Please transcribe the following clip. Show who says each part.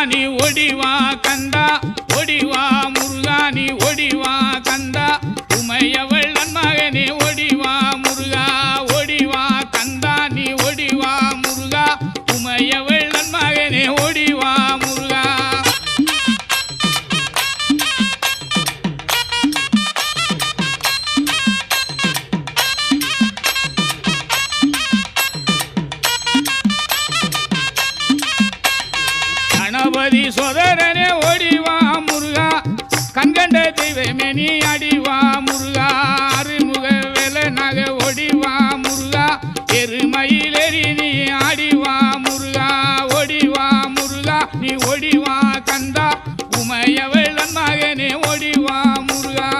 Speaker 1: நீ ஓடிவா கந்தா ஓடிவா முருகா நீ ஓடிவா கந்தா உமையவள் நன்மகனே ஓடிவா முருகா ஓடிவா கந்தா நீ ஓடிவா முருகா உமையவள் நன்மகனே ஓடிவா முருகா கணபதி சோதரனே ஓடிவா முருகா கண்கண்ட தெய்வமே நீ அடிவா முருகா அருமுக வேலை நகை ஓடிவா முருகா எருமயிலேறி நீ ஆடிவா முருகா ஓடிவா முருகா நீ ஓடிவா கந்தா உமையவள் மகனே ஓடிவா முருகா